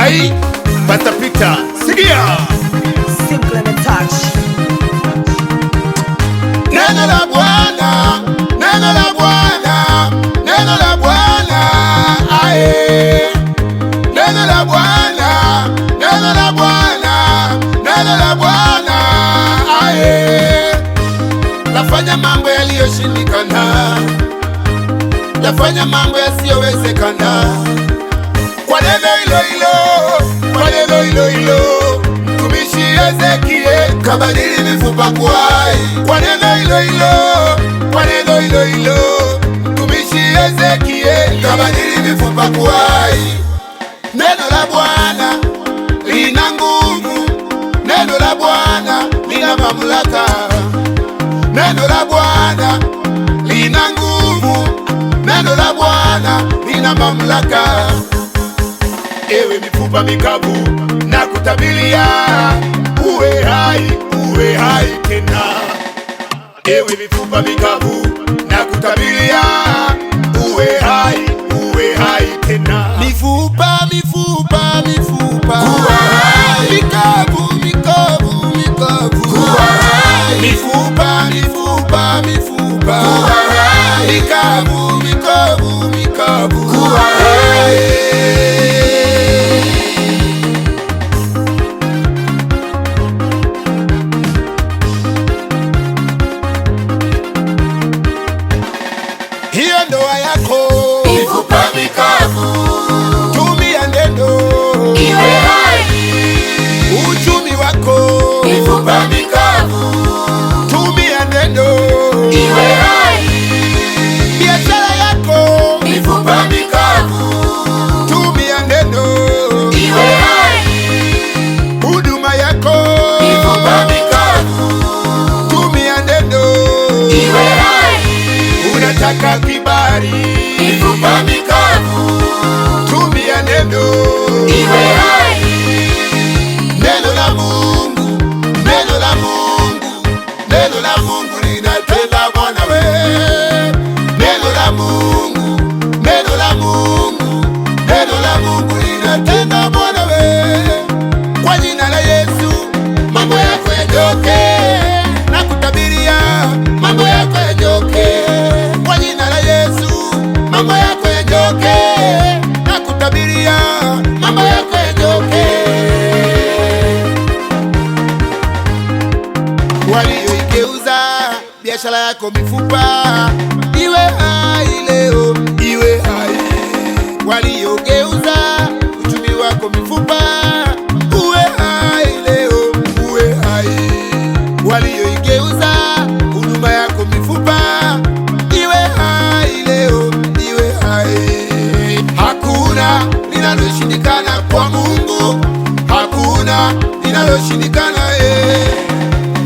Ai, Pastor Peter, sikia. Simple and touch. Neno la Bwana, neno la Bwana, neno la Bwana, ae. Neno la Bwana, neno la Bwana, neno la Bwana, ae. Lafanya mambo yaliyoshindikana, lafanya mambo yasiyowezekana. Kwa neno hilo hilo, kwa neno hilo hilo, mtumishi Ezekiel kabadili mifupa kuwa hai. Kwa neno hilo hilo, kwa neno hilo hilo, mtumishi Ezekiel kabadili mifupa kuwa hai. Neno la Bwana lina nguvu, neno la Bwana lina mamlaka. Neno la Bwana lina nguvu, neno la Bwana lina mamlaka. Ewe mifupa mikavu, na kutabilia uwe hai, uwe hai tena. Ewe mifupa mikavu, na kutabilia uwe hai, uwe hai tena. Mifupa, mifupa, mifupa, uwe hai. Mikavu, mikavu, mikavu, uwe hai. Mifupa, mifupa, mifupa, uwe hai. Mikavu, mikavu, mikavu, uwe hai. Hiyo ndoa yako mifupa mikavu, tumia neno iwe hai. Uchumi wako Mifupa mikavu, tumia neno iwe hai. Biashara yako Mifupa mikavu, tumia neno iwe hai. Huduma yako Mifupa mikavu, tumia neno iwe hai. Unataka kibali, Mifupa mikavu, tumia neno iwe hai. Neno la Mungu, neno la Mungu, neno la Mungu linatenda Bwana we. Neno la Mungu, neno la Mungu, neno la Mungu linatenda Bwana we. Kwa jina la Yesu mambo yako yanyoke, na kutabiria mambo yako yanyoke. Kwa jina la Yesu mambo yako yanyoke, na kutabiria mambo yako yanyoke. Walioigeuza biashara yako mifupa iwe hai leo, iwe hai. Waliogeuza uchumi wako mifupa uwe hai leo, uwe hai. Walioigeuza huduma yako mifupa iwe hai leo, iwe hai. Hakuna linaloshindikana kwa Mungu, hakuna linaloshindikana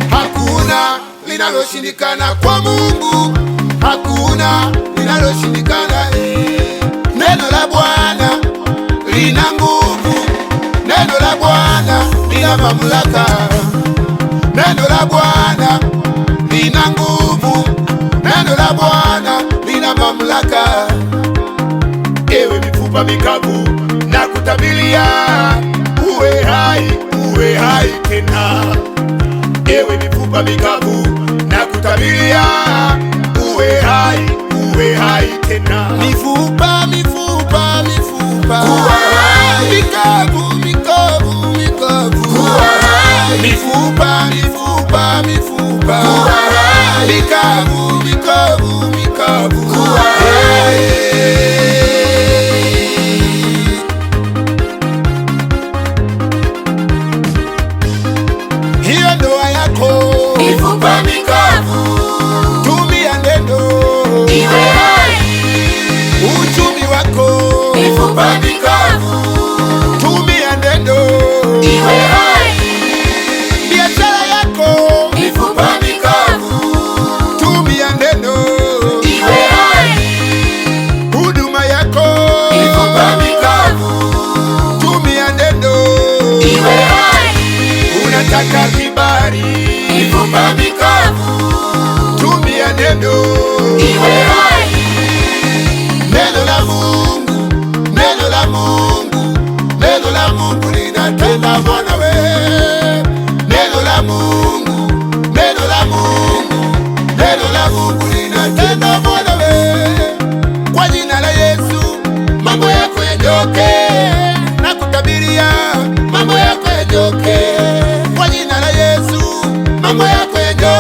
hakuna linaloshindikana kwa Mungu, hakuna linaloshindikana. Neno la Bwana lina nguvu, neno la Bwana lina mamlaka. Neno la Bwana lina nguvu, neno la Bwana lina mamlaka. Ewe mifupa mikavu, na kutabilia uwe hai, uwe hai tena. Ewe mifupa mikavu, na kutabilia uwe hai, uwe hai tena. Mifupa, mifupa, mifupa, uwe hai. Mikavu, mikavu, mikavu, uwe hai. Mifupa, mifupa, mifupa, uwe hai. Mikavu, mikavu, mikavu, uwe hai. Hiyo ndoa yako mifupa mikavu, tumia neno iwe hai. Uchumi wako Mifupa mikavu, tumia neno iwe hai. Biashara yako Mifupa mikavu, tumia neno iwe hai. Huduma yako Mifupa mikavu, tumia neno iwe hai. Unataka kibali, Mifupa mikavu, tumia neno iwe hai. Neno la Mungu, neno la Mungu, neno la Mungu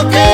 niokoke.